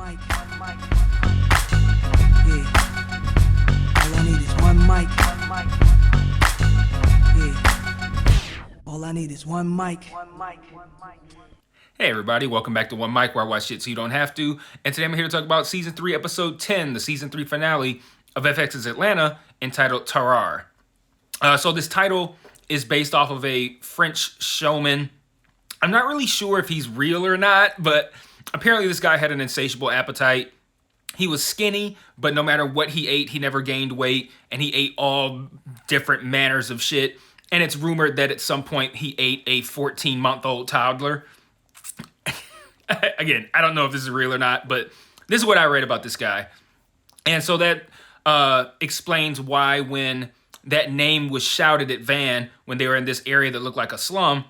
All I need is one mic. Yeah. All I need is one mic. Hey everybody, welcome back to One Mic, where I watch shit so you don't have to. And today I'm here to talk about Season 3, Episode 10, the Season 3 finale of FX's Atlanta, entitled Tarrare. So this title is based off of a French showman. I'm not really sure if he's real or not, but apparently this guy had an insatiable appetite. He was skinny, but no matter what he ate, he never gained weight, and he ate all different manners of shit. And it's rumored that at some point he ate a 14-month-old toddler. Again, I don't know if this is real or not, but this is what I read about this guy. And so that explains why when that name was shouted at Van when they were in this area that looked like a slum,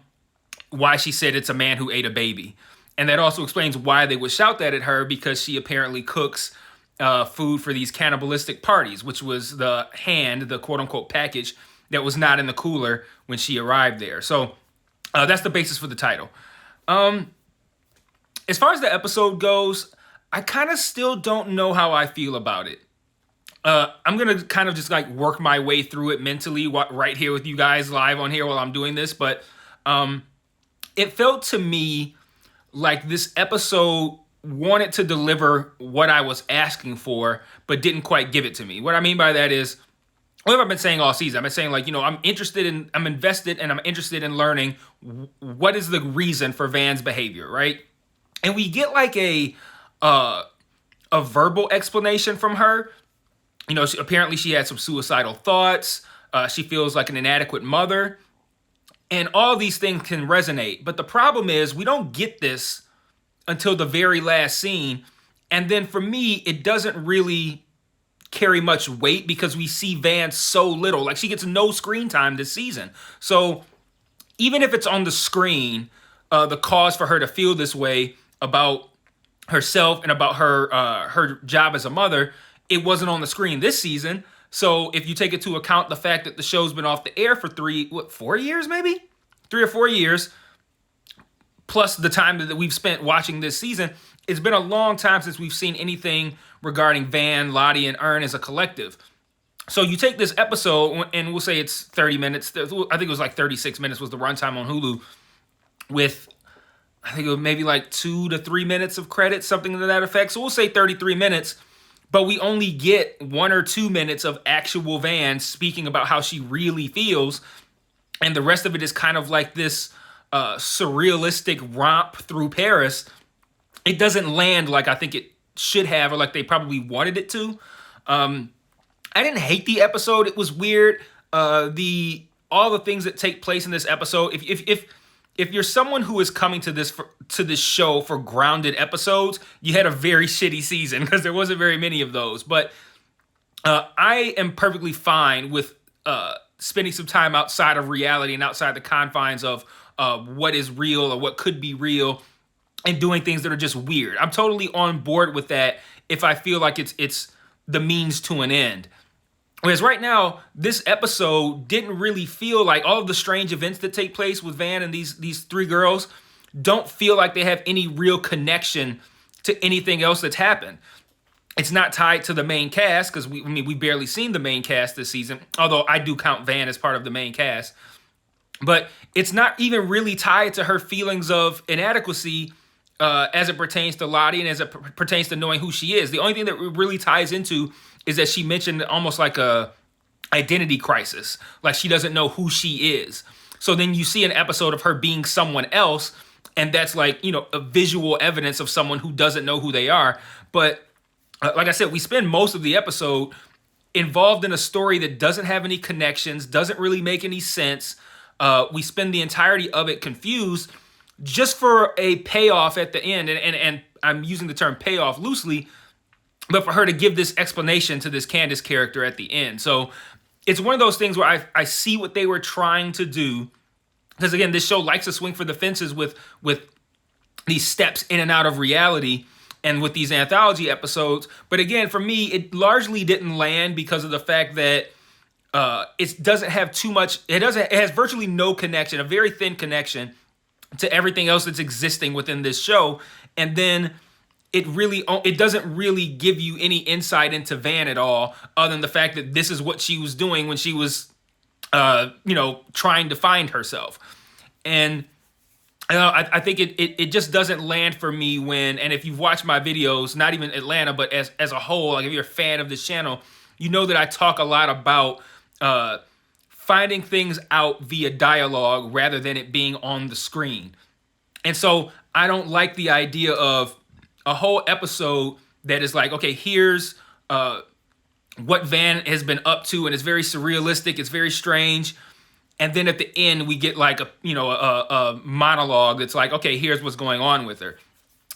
why she said it's a man who ate a baby. And that also explains why they would shout that at her, because she apparently cooks food for these cannibalistic parties, which was the quote-unquote package that was not in the cooler when she arrived there. So that's the basis for the title. As far as the episode goes, I kind of still don't know how I feel about it. I'm going to kind of just like work my way through it mentally right here with you guys live on here while I'm doing this. But it felt to me like this episode wanted to deliver what I was asking for, but didn't quite give it to me. What I mean by that is, what have I been saying all season? I've been saying, like, I'm invested and I'm interested in learning what is the reason for Van's behavior, right? And we get like a verbal explanation from her. Apparently she had some suicidal thoughts. She feels like an inadequate mother. And all these things can resonate. But the problem is we don't get this until the very last scene. And then for me, it doesn't really carry much weight because we see Van so little. Like, she gets no screen time this season. So even if it's on the screen, the cause for her to feel this way about herself and about her job as a mother, it wasn't on the screen this season. So if you take into account the fact that the show's been off the air for 4 years, maybe? 3 or 4 years, plus the time that we've spent watching this season, it's been a long time since we've seen anything regarding Van, Lottie, and Ern as a collective. So you take this episode, and we'll say it's 30 minutes. I think it was like 36 minutes was the runtime on Hulu, with I think it was maybe like 2 to 3 minutes of credits, something to that effect. So we'll say 33 minutes, but we only get 1 or 2 minutes of actual Van speaking about how she really feels. And the rest of it is kind of like this surrealistic romp through Paris. It doesn't land like I think it should have, or like they probably wanted it to. I didn't hate the episode. It was weird. All the things that take place in this episode. If you're someone who is coming to this show for grounded episodes, you had a very shitty season because there wasn't very many of those. But I am perfectly fine with spending some time outside of reality and outside the confines of what is real or what could be real, and doing things that are just weird. I'm totally on board with that if I feel like it's the means to an end. Whereas right now, this episode didn't really feel like all of the strange events that take place with Van and these 3 girls don't feel like they have any real connection to anything else that's happened. It's not tied to the main cast, because we barely seen the main cast this season, although I do count Van as part of the main cast. But it's not even really tied to her feelings of inadequacy as it pertains to Lottie and as it pertains to knowing who she is. The only thing that really ties into is that she mentioned almost like a identity crisis, like she doesn't know who she is. So then you see an episode of her being someone else, and that's like, a visual evidence of someone who doesn't know who they are. But like I said, we spend most of the episode involved in a story that doesn't have any connections, doesn't really make any sense. We spend the entirety of it confused just for a payoff at the end. And I'm using the term payoff loosely, but for her to give this explanation to this Candace character at the end. So it's one of those things where I see what they were trying to do. Because again, this show likes to swing for the fences with these steps in and out of reality and with these anthology episodes. But again, for me, it largely didn't land because of the fact that it doesn't have too much. It has virtually no connection, a very thin connection to everything else that's existing within this show. And then it doesn't really give you any insight into Van at all, other than the fact that this is what she was doing when she was trying to find herself. And I think it just doesn't land for me when, and if you've watched my videos, not even Atlanta, but as a whole, like if you're a fan of this channel, you know that I talk a lot about finding things out via dialogue rather than it being on the screen. And so I don't like the idea of a whole episode that is like, okay, here's what Van has been up to, and it's very surrealistic, it's very strange. And then at the end, we get like a monologue that's like, okay, here's what's going on with her.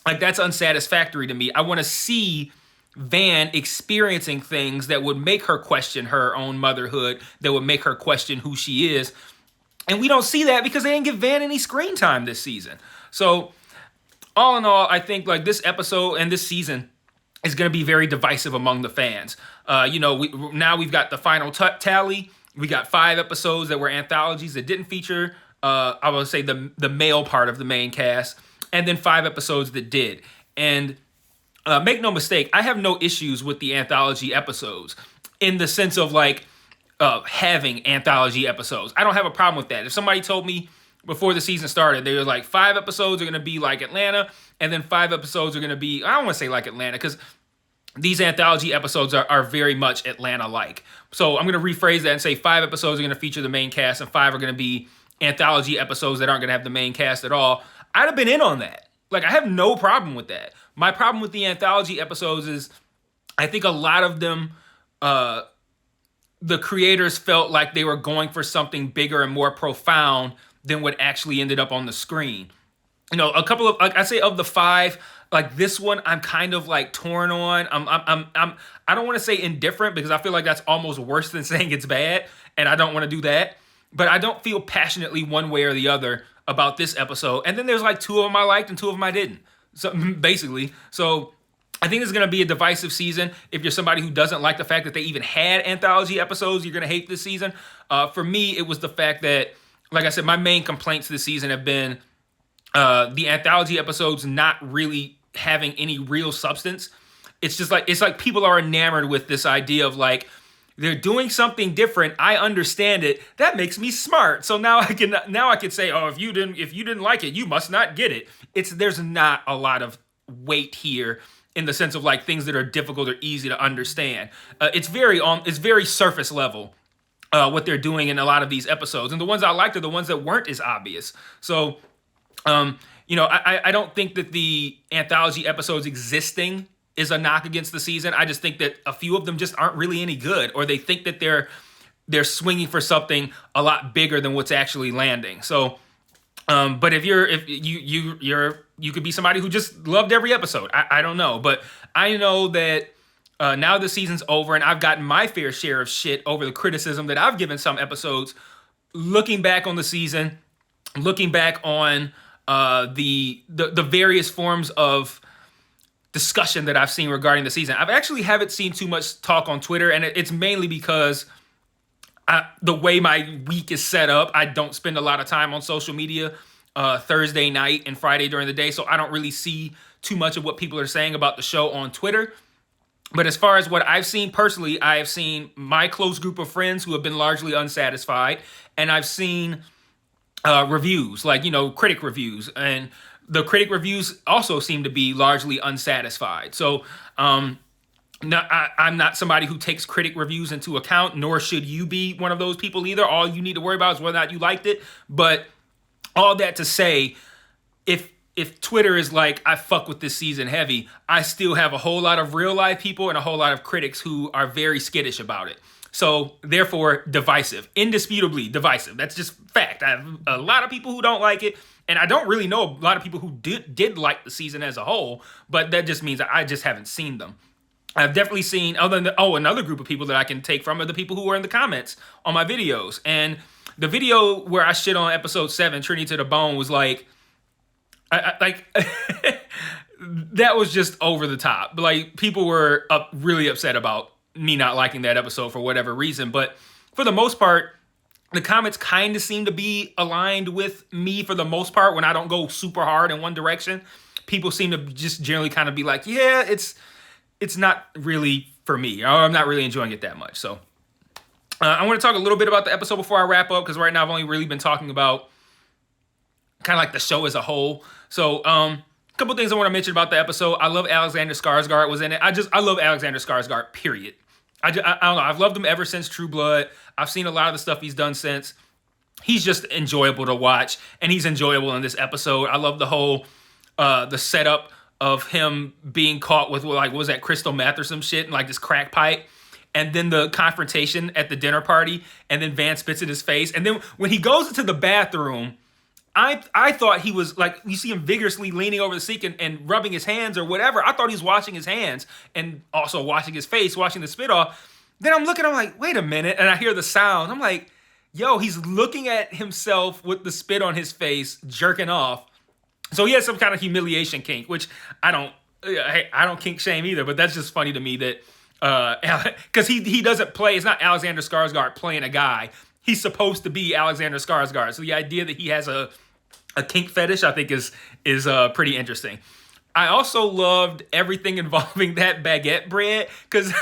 Like, that's unsatisfactory to me. I want to see Van experiencing things that would make her question her own motherhood, that would make her question who she is. And we don't see that because they didn't give Van any screen time this season. So all in all, I think like this episode and this season is going to be very divisive among the fans. Now we've got the final tally. We got 5 episodes that were anthologies that didn't feature, I would say, the male part of the main cast, and then 5 episodes that did. And make no mistake, I have no issues with the anthology episodes in the sense of like having anthology episodes. I don't have a problem with that. If somebody told me before the season started, they were like 5 episodes are going to be like Atlanta, and then 5 episodes are going to be, I don't want to say like Atlanta, because these anthology episodes are very much Atlanta-like. So I'm going to rephrase that and say 5 episodes are going to feature the main cast and 5 are going to be anthology episodes that aren't going to have the main cast at all. I'd have been in on that. Like, I have no problem with that. My problem with the anthology episodes is I think a lot of them, the creators felt like they were going for something bigger and more profound than what actually ended up on the screen. A couple of, like I say, of the 5, like this one, I'm kind of like torn on. I don't want to say indifferent because I feel like that's almost worse than saying it's bad, and I don't want to do that. But I don't feel passionately one way or the other about this episode. And then there's like 2 of them I liked and 2 of them I didn't. So basically, I think it's going to be a divisive season. If you're somebody who doesn't like the fact that they even had anthology episodes, you're going to hate this season. For me, it was the fact that, like I said, my main complaints this season have been the anthology episodes not really having any real substance. It's like people are enamored with this idea of like, they're doing something different. I understand it. That makes me smart. So now I can say, oh, if you didn't like it, you must not get it. There's not a lot of weight here in the sense of like things that are difficult or easy to understand. It's very surface level what they're doing in a lot of these episodes, and the ones I liked are the ones that weren't as obvious. So I don't think that the anthology episodes existing is a knock against the season. I just think that a few of them just aren't really any good, or they think that they're swinging for something a lot bigger than what's actually landing. So, but if you could be somebody who just loved every episode. I don't know, but I know that now the season's over, and I've gotten my fair share of shit over the criticism that I've given some episodes. Looking back on the season, looking back on the various forms of discussion that I've seen regarding the season, I've actually haven't seen too much talk on Twitter, and it's mainly because the way my week is set up, I don't spend a lot of time on social media Thursday night and Friday during the day, so I don't really see too much of what people are saying about the show on Twitter. But as far as what I've seen personally, I have seen my close group of friends who have been largely unsatisfied, and I've seen reviews, like, critic reviews, and the critic reviews also seem to be largely unsatisfied. So I'm not somebody who takes critic reviews into account, nor should you be one of those people either. All you need to worry about is whether or not you liked it. But all that to say, if Twitter is like, I fuck with this season heavy, I still have a whole lot of real life people and a whole lot of critics who are very skittish about it. So therefore, divisive, indisputably divisive. That's just fact. I have a lot of people who don't like it, and I don't really know a lot of people who did like the season as a whole, but that just means I just haven't seen them. I've definitely seen, another group of people that I can take from are the people who were in the comments on my videos. And the video where I shit on episode 7, Trinity to the Bone, was like, that was just over the top. Like, people were really upset about me not liking that episode for whatever reason. But for the most part, the comments kind of seem to be aligned with me for the most part when I don't go super hard in one direction. people seem to just generally kind of be like, yeah, it's not really for me, or I'm not really enjoying it that much. So I want to talk a little bit about the episode before I wrap up, because right now I've only really been talking about kind of like the show as a whole. So a couple things I want to mention about the episode. I love Alexander Skarsgård was in it. I love Alexander Skarsgård, period. I don't know. I've loved him ever since True Blood. I've seen a lot of the stuff he's done since. He's just enjoyable to watch, and he's enjoyable in this episode. I love the whole the setup of him being caught with, like, what was that, crystal meth or some shit, and like this crack pipe, and then the confrontation at the dinner party, and then Van spits in his face, and then when he goes into the bathroom, I thought he was, like, you see him vigorously leaning over the sink and rubbing his hands or whatever. I thought he was washing his hands and also washing his face, washing the spit off. Then I'm like, wait a minute, and I hear the sound. I'm like, yo, he's looking at himself with the spit on his face, jerking off. So he has some kind of humiliation kink, which I don't kink shame either, but that's just funny to me that, because he doesn't play, it's not Alexander Skarsgård playing a guy. He's supposed to be Alexander Skarsgård. So the idea that he has a kink fetish, I think is pretty interesting. I also loved everything involving that baguette bread, because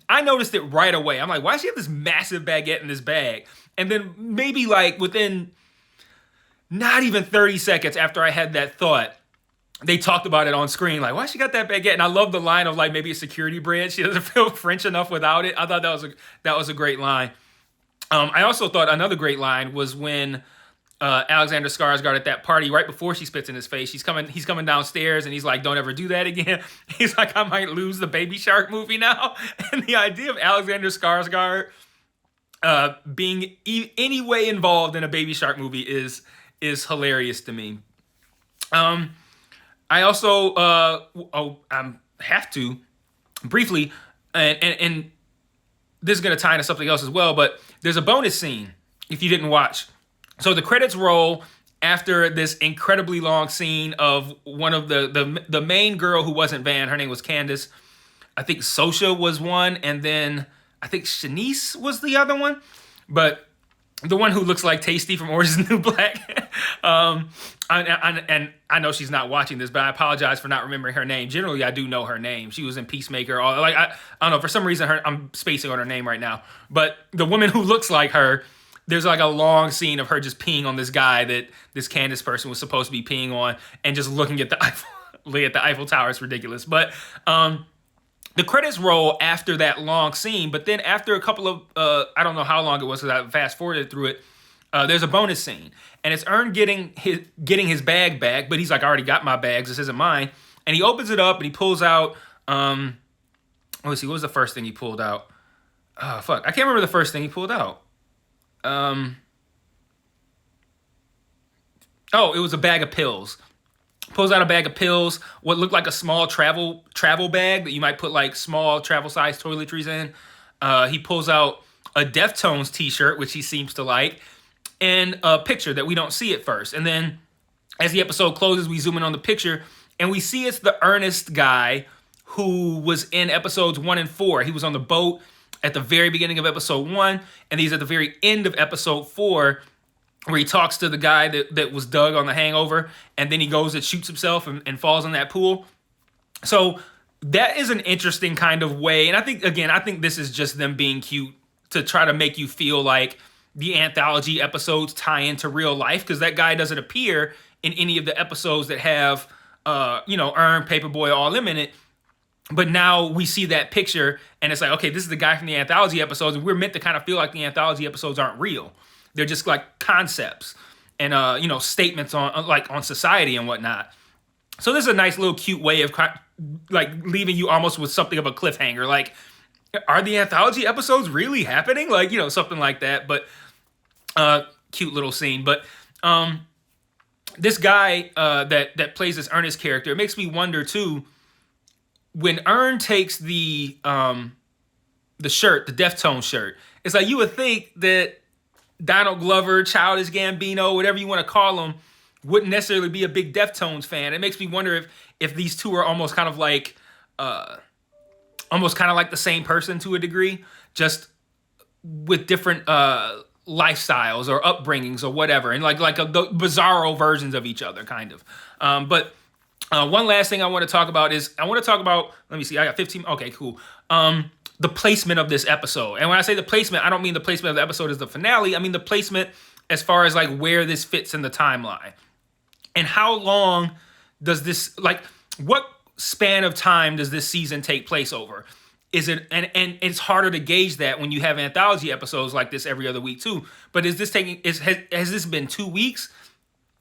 I noticed it right away. I'm like, why does she have this massive baguette in this bag? And then maybe like within not even 30 seconds after I had that thought, they talked about it on screen. Like, why she got that baguette? And I love the line of, like, maybe a security bread. She doesn't feel French enough without it. I thought that was a great line. I also thought another great line was when Alexander Skarsgård at that party, right before she spits in his face, he's coming downstairs and he's like, don't ever do that again. He's like, I might lose the Baby Shark movie now. And the idea of Alexander Skarsgård being any way involved in a Baby Shark movie is hilarious to me. I also have to briefly, and this is going to tie into something else as well, but there's a bonus scene if you didn't watch. So the credits roll after this incredibly long scene of one of the main girl who wasn't Van. Her name was Candace. I think Sosha was one, and then I think Shanice was the other one. But the one who looks like Tasty from Orange is the New Black. And I know she's not watching this, but I apologize for not remembering her name. Generally, I do know her name. She was in Peacemaker. I don't know, for some reason I'm spacing on her name right now. But the woman who looks like her, there's like a long scene of her just peeing on this guy that this Candace person was supposed to be peeing on, and just looking at the Eiffel Tower. It's ridiculous. But the credits roll after that long scene, but then after a couple of, I don't know how long it was because I fast forwarded through it, there's a bonus scene. And it's Ern getting his bag back, but he's like, I already got my bags, this isn't mine. And he opens it up and he pulls out, let's see, what was the first thing he pulled out? Oh, fuck. I can't remember the first thing he pulled out. It was a bag of pills. Pulls out a bag of pills, what looked like a small travel bag that you might put like small travel size toiletries in. He pulls out a Deftones t-shirt, which he seems to like, and a picture that we don't see at first. And then as the episode closes, we zoom in on the picture and we see it's the Ernest guy who was in episodes 1 and 4. He was on the boat at the very beginning of episode 1, and he's at the very end of episode 4, where he talks to the guy that was Doug on The Hangover, and then he goes and shoots himself and falls in that pool. So that is an interesting kind of way. And I think this is just them being cute to try to make you feel like the anthology episodes tie into real life, because that guy doesn't appear in any of the episodes that have, Ern, Paperboy, all them in it. But now we see that picture, and it's like, okay, this is the guy from the anthology episodes, and we're meant to kind of feel like the anthology episodes aren't real. They're just like concepts and, statements on society and whatnot. So this is a nice little cute way of like leaving you almost with something of a cliffhanger. Like, are the anthology episodes really happening? Like, something like that. But cute little scene. But this guy that plays this Ernest character, it makes me wonder too, when Ern takes the shirt, the Deftones shirt, it's like you would think that Donald Glover, Childish Gambino, whatever you want to call him, wouldn't necessarily be a big Deftones fan. It makes me wonder if these two are almost kind of like the same person to a degree, just with different lifestyles or upbringings or whatever, and like the bizarro versions of each other, kind of. But One last thing I want to talk about is let me see, I got 15. Okay, cool. The placement of this episode. And when I say the placement, I don't mean the placement of the episode as the finale. I mean the placement as far as like where this fits in the timeline. And how long does this, like, what span of time does this season take place over? Is it, and it's harder to gauge that when you have anthology episodes like this every other week too. But is this taking, has this been 2 weeks?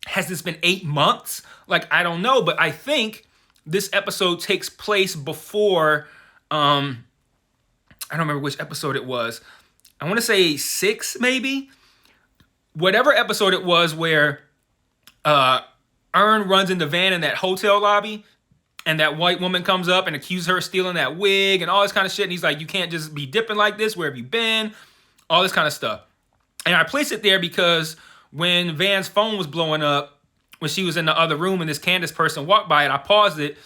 Has this been 8 months? Like, I don't know, but I think this episode takes place before, I don't remember which episode it was. I want to say 6, maybe. Whatever episode it was where Earn runs into Van in that hotel lobby, and that white woman comes up and accuses her of stealing that wig and all this kind of shit. And he's like, you can't just be dipping like this. Where have you been? All this kind of stuff. And I place it there because when Van's phone was blowing up, when she was in the other room and this Candace person walked by it, I paused it,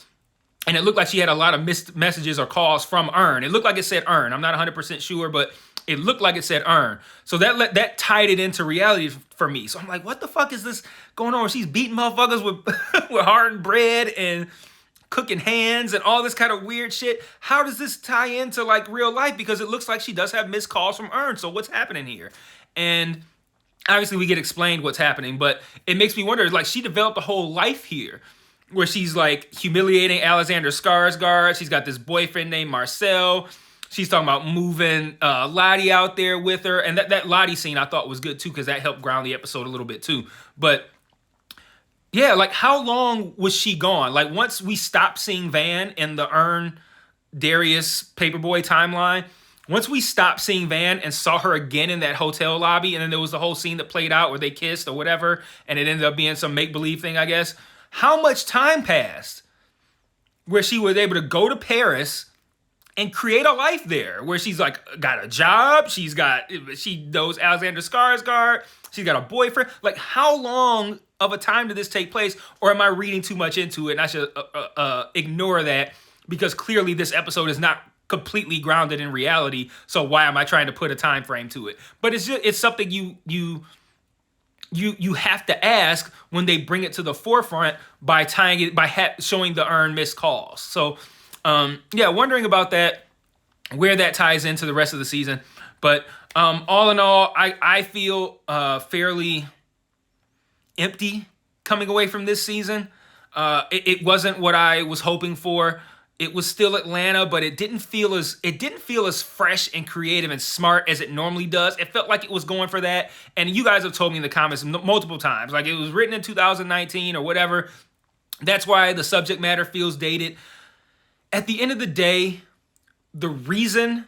and it looked like she had a lot of missed messages or calls from Earn. It looked like it said Earn. I'm not 100% sure, but it looked like it said Earn. So that tied it into reality for me. So I'm like, what the fuck is this going on? She's beating motherfuckers with, with hard bread and cooking hands and all this kind of weird shit. How does this tie into like real life? Because it looks like she does have missed calls from Earn. So what's happening here? And obviously we get explained what's happening, but it makes me wonder, like, she developed a whole life here where she's like humiliating Alexander Skarsgård. She's got this boyfriend named Marcel. She's talking about moving Lottie out there with her. And that Lottie scene I thought was good too, because that helped ground the episode a little bit too. But yeah, like, how long was she gone? Like, once we stopped seeing Van in the Earn Darius Paperboy timeline, once we stopped seeing Van and saw her again in that hotel lobby, and then there was the whole scene that played out where they kissed or whatever, and it ended up being some make-believe thing, I guess. How much time passed where she was able to go to Paris and create a life there, where she's like got a job, she knows Alexander Skarsgård, she's got a boyfriend? Like, how long of a time did this take place? Or am I reading too much into it and I should ignore that, because clearly this episode is not completely grounded in reality, so why am I trying to put a time frame to it? But it's something you have to ask when they bring it to the forefront by tying it, by showing the Earn missed calls. So yeah, wondering about that, where that ties into the rest of the season. But all in all, I feel fairly empty coming away from this season. It wasn't what I was hoping for. It was still Atlanta, but it didn't feel as fresh and creative and smart as it normally does. It felt like it was going for that. And you guys have told me in the comments multiple times, like, it was written in 2019 or whatever. That's why the subject matter feels dated. At the end of the day, the reason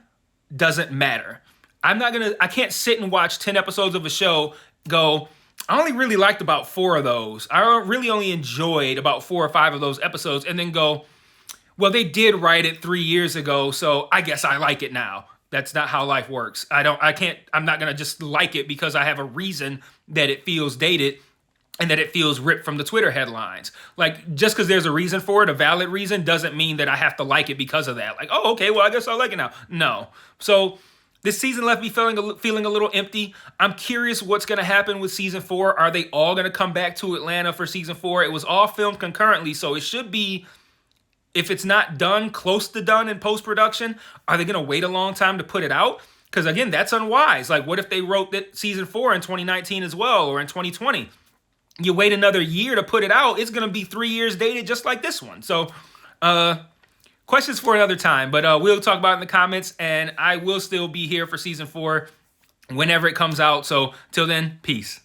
doesn't matter. I can't sit and watch 10 episodes of a show, go, I only really liked about 4 of those. I really only enjoyed about 4 or 5 of those episodes, and then go, well, they did write it 3 years ago, so I guess I like it now. That's not how life works. I'm not gonna just like it because I have a reason that it feels dated and that it feels ripped from the Twitter headlines. Like, just because there's a reason for it, a valid reason, doesn't mean that I have to like it because of that. Like, oh, okay, well, I guess I like it now. No. So this season left me feeling a little empty. I'm curious what's going to happen with season 4. Are they all going to come back to Atlanta for season 4? It was all filmed concurrently, so it should be, if it's not done, close to done in post-production. Are they going to wait a long time to put it out? Because again, that's unwise. Like, what if they wrote that season 4 in 2019 as well, or in 2020? You wait another year to put it out, it's going to be 3 years dated just like this one. So questions for another time, but we'll talk about it in the comments, and I will still be here for season 4 whenever it comes out. So till then, peace.